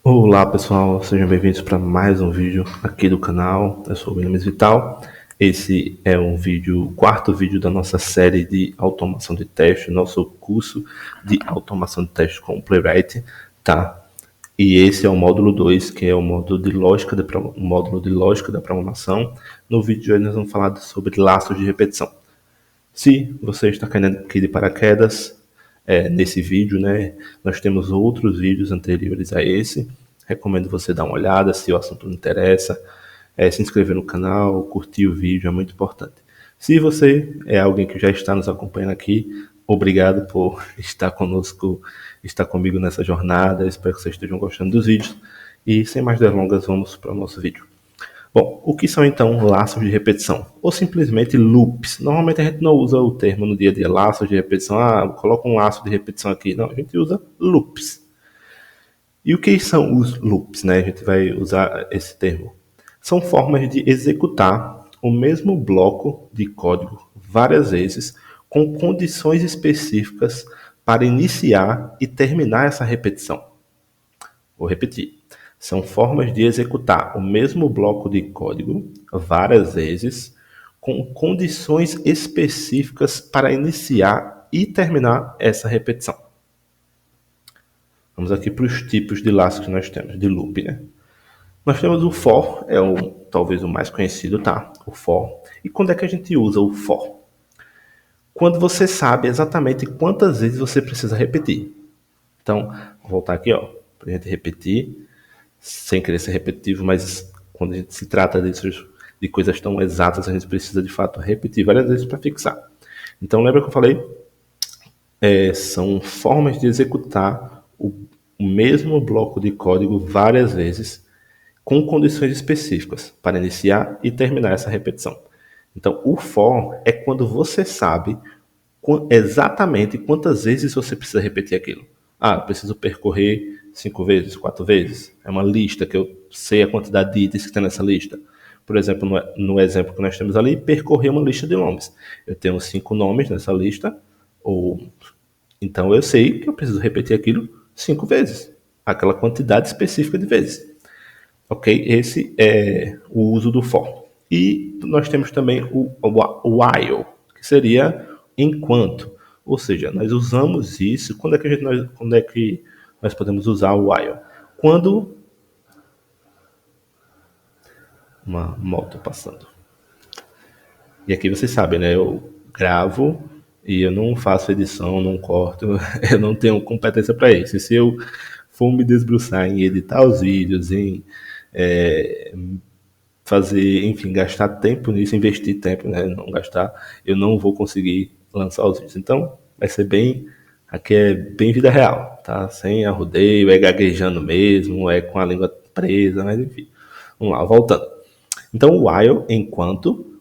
Olá pessoal, sejam bem-vindos para mais um vídeo aqui do canal. Eu sou o Williams Vital. Esse é o quarto vídeo da nossa série de automação de teste, nosso curso de automação de teste com o Playwright, tá? E esse é o módulo 2, que é o módulo de lógica da programação. No vídeo de hoje nós vamos falar sobre laços de repetição. Se você está caindo aqui de paraquedas nesse vídeo, né, nós temos outros vídeos anteriores a esse. Recomendo você dar uma olhada se o assunto lhe interessa, se inscrever no canal, curtir o vídeo, é muito importante. Se você é alguém que já está nos acompanhando aqui, obrigado por estar conosco, estar comigo nessa jornada. Espero que vocês estejam gostando dos vídeos. E sem mais delongas, vamos para o nosso vídeo. Bom, o que são então laços de repetição? Ou simplesmente loops. Normalmente a gente não usa o termo no dia a dia, laços de repetição. Coloca um laço de repetição aqui. Não, a gente usa loops. E o que são os loops, né? A gente vai usar esse termo. São formas de executar o mesmo bloco de código várias vezes com condições específicas para iniciar e terminar essa repetição. Vou repetir. São formas de executar o mesmo bloco de código várias vezes com condições específicas para iniciar e terminar essa repetição. Vamos aqui para os tipos de laço que nós temos, de loop, né? Nós temos o for, talvez o mais conhecido, tá? O for. E quando é que a gente usa o for? Quando você sabe exatamente quantas vezes você precisa repetir. Então, vou voltar aqui, ó, para a gente repetir, sem querer ser repetitivo, mas quando a gente se trata de coisas tão exatas, a gente precisa de fato repetir várias vezes para fixar. Então, lembra que eu falei? São formas de executar o mesmo bloco de código várias vezes com condições específicas para iniciar e terminar essa repetição. Então, o for é quando você sabe exatamente quantas vezes você precisa repetir aquilo. Eu preciso percorrer 5 vezes, 4 vezes. É uma lista que eu sei a quantidade de itens que tem nessa lista. Por exemplo, no exemplo que nós temos ali, percorrer uma lista de nomes. Eu tenho 5 nomes nessa lista, então eu sei que eu preciso repetir aquilo 5 vezes. Aquela quantidade específica de vezes. Ok? Esse é o uso do for. E nós temos também o while, que seria enquanto. Ou seja, nós usamos isso. Quando é que nós podemos usar o while? Quando uma moto passando. E aqui vocês sabem, né? Eu gravo e eu não faço edição, não corto, eu não tenho competência para isso. E se eu for me debruçar em editar os vídeos, em fazer, enfim, gastar tempo nisso, investir tempo, né? Não gastar, eu não vou conseguir lançar os vídeos. Então, vai ser aqui é bem vida real, tá? Sem arrodeio, é gaguejando mesmo, é com a língua presa, mas enfim. Vamos lá, voltando. Então, o while, enquanto,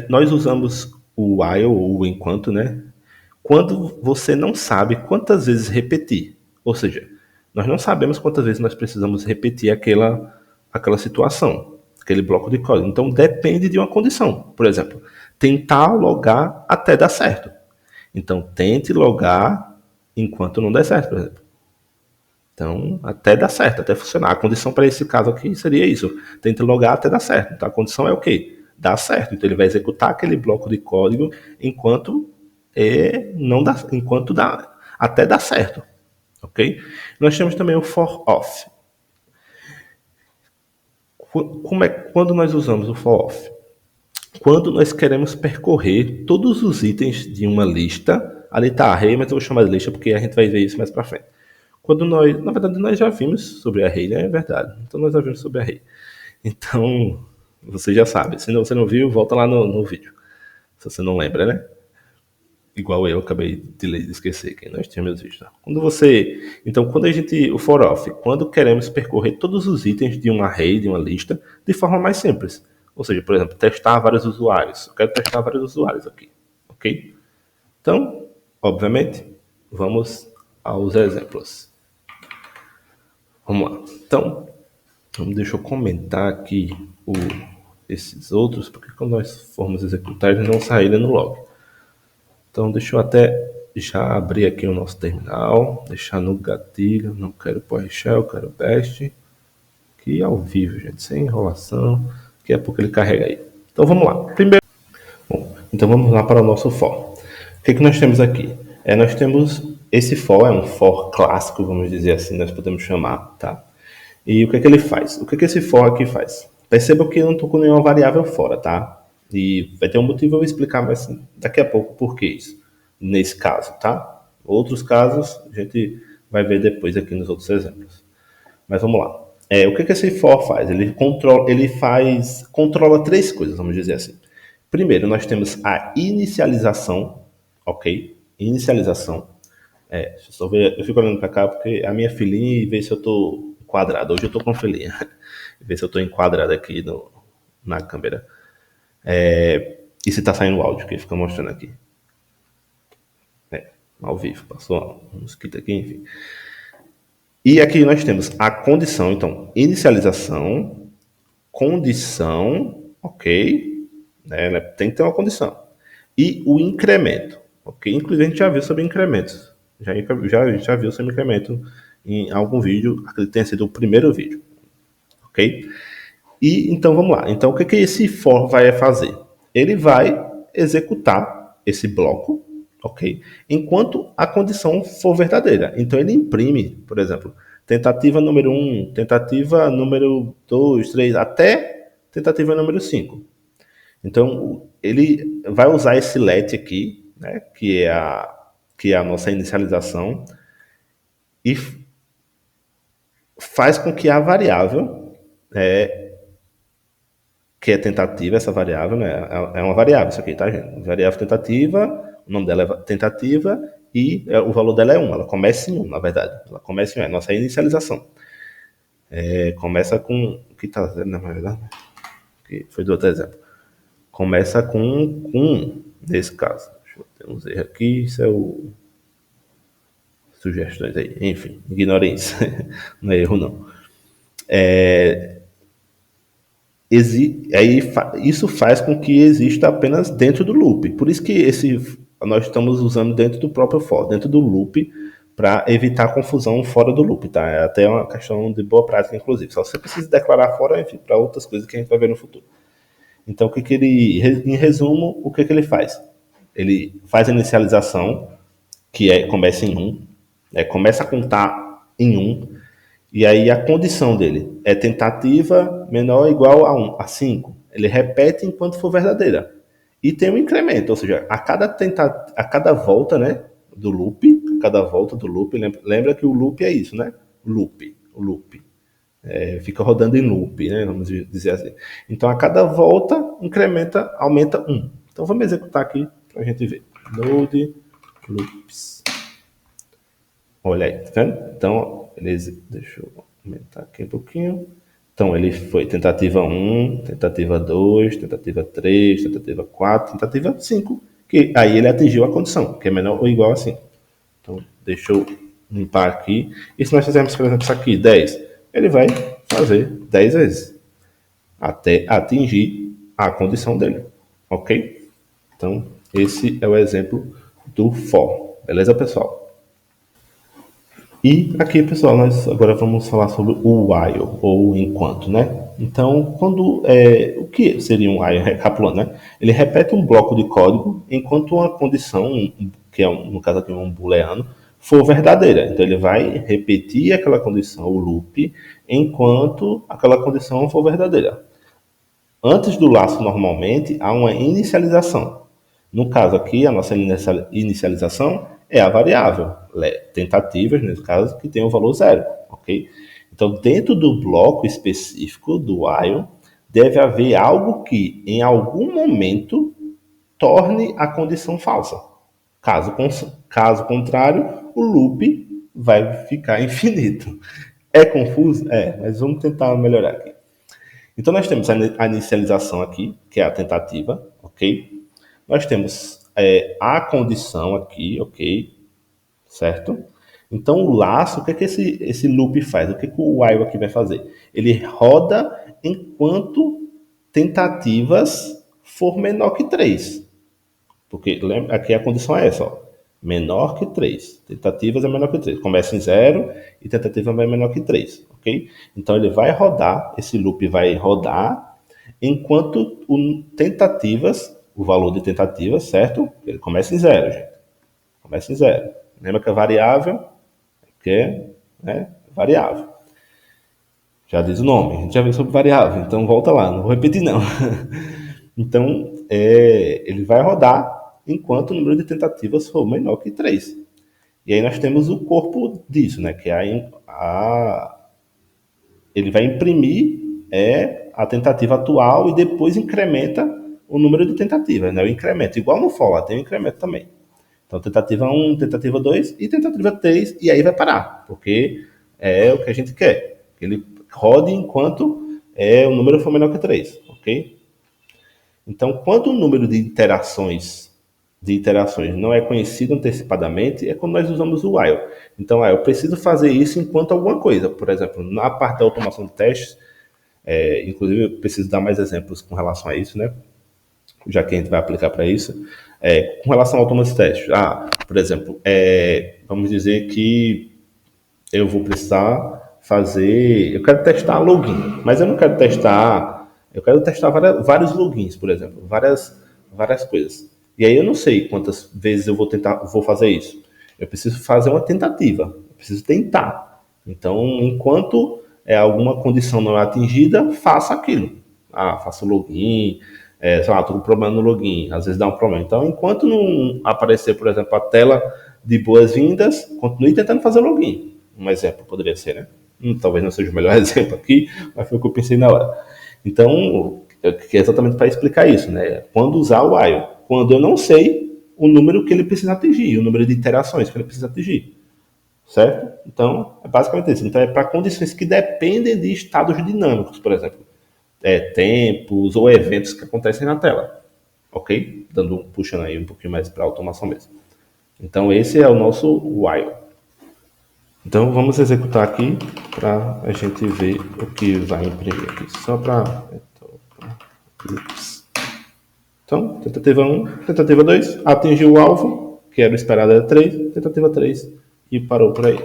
nós usamos o while, ou o enquanto, né? Quando você não sabe quantas vezes repetir. Ou seja, nós não sabemos quantas vezes nós precisamos repetir aquela situação, aquele bloco de código. Então, depende de uma condição. Por exemplo, tentar logar até dar certo. Então, tente logar enquanto não der certo, por exemplo. Então, até dar certo, até funcionar. A condição para esse caso aqui seria isso. Tente logar até dar certo. Então, a condição é o quê? Dar certo. Então, ele vai executar aquele bloco de código até dar certo. Ok? Nós temos também o for off. Quando nós usamos o for off? Quando nós queremos percorrer todos os itens de uma lista, ali está array, mas eu vou chamar de lista porque a gente vai ver isso mais para frente. Na verdade, nós já vimos sobre array, né? É verdade. Então, nós já vimos sobre array. Então, você já sabe. Se você não viu, volta lá no vídeo. Se você não lembra, né? Igual eu acabei de esquecer que nós tínhamos visto. Quando o for off, quando queremos percorrer todos os itens de um array, de uma lista, de forma mais simples. Ou seja, por exemplo, testar vários usuários. Eu quero testar vários usuários aqui. Ok? Então, obviamente, vamos aos exemplos. Vamos lá. Então, deixa eu comentar aqui esses outros, porque quando nós formos executar, eles não saírem no log. Então, deixa eu até já abrir aqui o nosso terminal, deixar no gatilho, não quero PowerShell, quero teste, aqui ao vivo, gente, sem enrolação, que é porque ele carrega aí. Então vamos lá. Primeiro, bom, então vamos lá para o nosso for. O que nós temos aqui? Nós temos esse for, é um for clássico, vamos dizer assim, nós podemos chamar, tá? E o que ele faz? O que esse for aqui faz? Perceba que eu não estou com nenhuma variável fora, tá? E vai ter um motivo, eu vou explicar mais daqui a pouco por que isso, nesse caso, tá? Outros casos a gente vai ver depois aqui nos outros exemplos. Mas vamos lá. O que esse for faz? Ele controla três coisas, vamos dizer assim. Primeiro, nós temos a inicialização, ok? Inicialização. Deixa eu só ver, eu fico olhando para cá porque a minha filhinha e ver se eu estou enquadrado. Hoje eu estou com a filhinha. Ver se eu estou enquadrado aqui na câmera. E se está saindo o áudio, que fica mostrando aqui. Ao vivo, passou um mosquito aqui, enfim. E aqui nós temos a condição, então, inicialização, condição, ok? Tem que ter uma condição. E o incremento, ok? Inclusive a gente já viu sobre incrementos. Já viu sobre incremento em algum vídeo, acredito que tenha sido o primeiro vídeo, ok? E então vamos lá. Então o que esse for vai fazer? Ele vai executar esse bloco, ok? Enquanto a condição for verdadeira. Então ele imprime, por exemplo, tentativa número 1, tentativa número 2, 3, até tentativa número 5. Então ele vai usar esse let aqui, né, que é a nossa inicialização, e faz com que a variável, que é tentativa, essa variável, né, é uma variável isso aqui, tá, gente? Variável tentativa, o nome dela é tentativa e o valor dela é 1, ela começa em 1, na verdade. Ela começa em 1, é a nossa inicialização. Começa com, o que está zero, na verdade, que foi do outro exemplo. Começa com 1, nesse caso. Deixa eu ter uns erros aqui, isso é o... Sugestões aí, enfim, ignorem isso. Não é erro, não. Isso faz com que exista apenas dentro do loop. Por isso que nós estamos usando dentro do próprio for, dentro do loop, para evitar confusão fora do loop, tá? É até uma questão de boa prática, inclusive. Só você precisa declarar fora, enfim, para outras coisas que a gente vai ver no futuro. Então, em resumo, o que ele faz? Ele faz a inicialização, que começa em 1, começa a contar em 1, e aí a condição dele é tentativa menor ou igual a 5. Ele repete enquanto for verdadeira. E tem um incremento, ou seja, a cada volta, né, do loop, lembra que o loop é isso, né? O loop. Fica rodando em loop, né? Vamos dizer assim. Então, a cada volta, aumenta 1. Então, vamos executar aqui para a gente ver. Node loops. Olha aí, tá vendo? Então, deixa eu aumentar aqui um pouquinho. Então, ele foi tentativa 1, tentativa 2, tentativa 3, tentativa 4, tentativa 5. Que aí ele atingiu a condição, que é menor ou igual a 5. Então, deixa eu limpar aqui. E se nós fizermos, por exemplo, isso aqui, 10, ele vai fazer 10 vezes, até atingir a condição dele, ok? Então, esse é o exemplo do for. Beleza, pessoal? E aqui, pessoal, nós agora vamos falar sobre o while, ou enquanto, né? Então, o que seria um while, recapitulando, né? Ele repete um bloco de código enquanto uma condição, que é, no caso aqui, um booleano, for verdadeira. Então, ele vai repetir aquela condição, o loop, enquanto aquela condição for verdadeira. Antes do laço, normalmente, há uma inicialização. No caso aqui, a nossa inicialização é a variável, tentativas, nesse caso, que tem o valor 0, ok? Então, dentro do bloco específico do while, deve haver algo que, em algum momento, torne a condição falsa. Caso contrário, o loop vai ficar infinito. É confuso? Mas vamos tentar melhorar aqui. Então, nós temos a inicialização aqui, que é a tentativa, ok? Nós temos a condição aqui, ok? Certo? Então, o laço, o que esse loop faz? O que o while aqui vai fazer? Ele roda enquanto tentativas for menor que 3. Porque aqui a condição é essa, ó. menor que 3. Tentativas é menor que 3. Começa em 0 e tentativa é menor que 3, ok? Então ele vai rodar, esse loop vai rodar, enquanto o valor de tentativas, certo? Ele começa em 0, gente. Começa em 0. Lembra que a variável, que é, né, variável. Já diz o nome, a gente já viu sobre variável, então volta lá, não vou repetir não. Então, ele vai rodar enquanto o número de tentativas for menor que 3. E aí nós temos o corpo disso, né? Que é ele vai imprimir a tentativa atual e depois incrementa o número de tentativas, né? O incremento, igual no for, lá tem o incremento também. Então, tentativa 1, tentativa 2 e tentativa 3, e aí vai parar, porque é o que a gente quer. Ele rode enquanto o número for menor que 3, ok? Então, quando o número de iterações não é conhecido antecipadamente, é quando nós usamos o while. Então, eu preciso fazer isso enquanto alguma coisa. Por exemplo, na parte da automação de testes, inclusive eu preciso dar mais exemplos com relação a isso, né? Já que a gente vai aplicar para isso. Com relação à automação de testes, por exemplo, vamos dizer que eu vou precisar eu quero testar login, mas eu não quero testar, eu quero testar vários logins, por exemplo, várias coisas. E aí eu não sei quantas vezes eu vou fazer isso. Eu preciso fazer uma tentativa, eu preciso tentar. Então, enquanto alguma condição não é atingida, faça aquilo. Faça o login, sei lá, estou com problema no login, às vezes dá um problema. Então, enquanto não aparecer, por exemplo, a tela de boas-vindas, continue tentando fazer o login. Um exemplo poderia ser, né? Talvez não seja o melhor exemplo aqui, mas foi o que eu pensei na hora. Então, é exatamente para explicar isso, né? Quando usar o while, quando eu não sei o número que ele precisa atingir, o número de iterações que ele precisa atingir, certo? Então, é basicamente isso. Então, é para condições que dependem de estados dinâmicos, por exemplo, tempos ou eventos que acontecem na tela, ok? Puxando aí um pouquinho mais para a automação mesmo. Então, esse é o nosso while. Então vamos executar aqui para a gente ver o que vai imprimir aqui. Só para. Então, tentativa 1, tentativa 2, atingiu o alvo, que era o esperado era 3, tentativa 3 e parou por aí.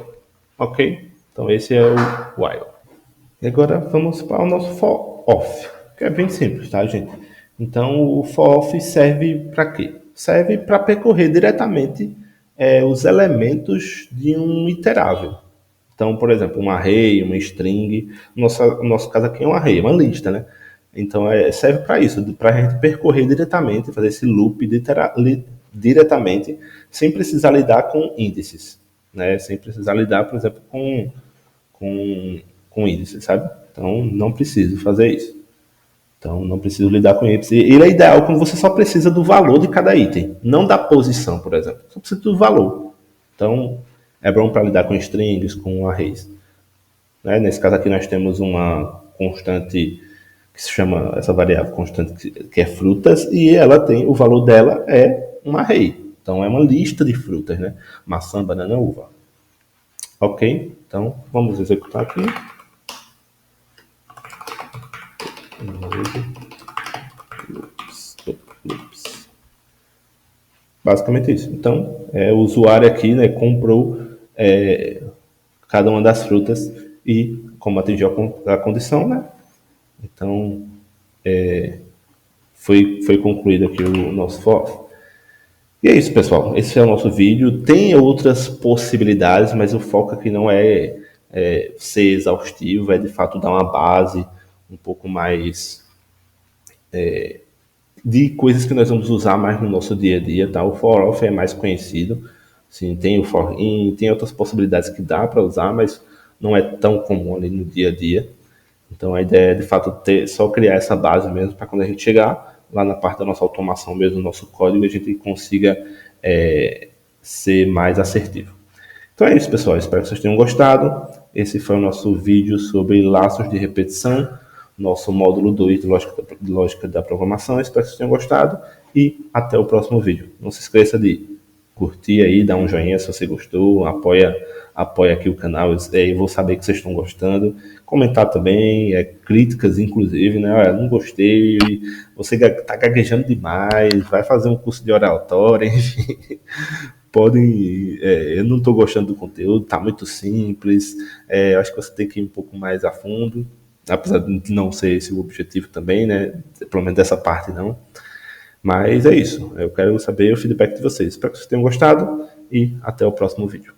Ok? Então esse é o while. E agora vamos para o nosso for off, que é bem simples, tá, gente? Então o for off serve para quê? Serve para percorrer diretamente os elementos de um iterável. Então, por exemplo, um array, uma string, no nosso caso aqui é um array, uma lista, né? Então, serve para isso, para a gente percorrer diretamente, fazer esse loop diretamente, sem precisar lidar com índices, né? Sem precisar lidar, por exemplo, com índices, sabe? Então, não preciso fazer isso. Então, não preciso lidar com índices. E ele é ideal quando você só precisa do valor de cada item, não da posição, por exemplo. Só precisa do valor. Então, é bom para lidar com strings, com arrays. Né? Nesse caso aqui nós temos uma constante que se chama, essa variável constante que é frutas, e ela tem, o valor dela é um array. Então é uma lista de frutas, né? Maçã, banana, uva. Ok? Então vamos executar aqui. Basicamente isso. Então, o usuário aqui, né, comprou cada uma das frutas e, como atingiu a condição, né? Então, foi concluído aqui o nosso for. E é isso, pessoal. Esse é o nosso vídeo. Tem outras possibilidades, mas o foco aqui não é ser exaustivo, é de fato dar uma base um pouco mais de coisas que nós vamos usar mais no nosso dia a dia, tá? O for off é mais conhecido, sim, tem o for in, tem outras possibilidades que dá para usar, mas não é tão comum ali no dia a dia. Então a ideia é de fato só criar essa base mesmo para quando a gente chegar lá na parte da nossa automação mesmo, do nosso código, a gente consiga ser mais assertivo. Então é isso, pessoal. Espero que vocês tenham gostado. Esse foi o nosso vídeo sobre laços de repetição, nosso módulo 2 de lógica da programação. Espero que vocês tenham gostado e até o próximo vídeo. Não se esqueça de curtir aí, dar um joinha se você gostou, apoia aqui o canal, eu vou saber que vocês estão gostando. Comentar também, críticas inclusive, né? Não gostei, você tá gaguejando demais, vai fazer um curso de oratória, enfim. podem... eu não estou gostando do conteúdo, está muito simples, eu acho que você tem que ir um pouco mais a fundo, apesar de não ser esse o objetivo também, né? Pelo menos dessa parte não. Mas é isso, eu quero saber o feedback de vocês. Espero que vocês tenham gostado e até o próximo vídeo.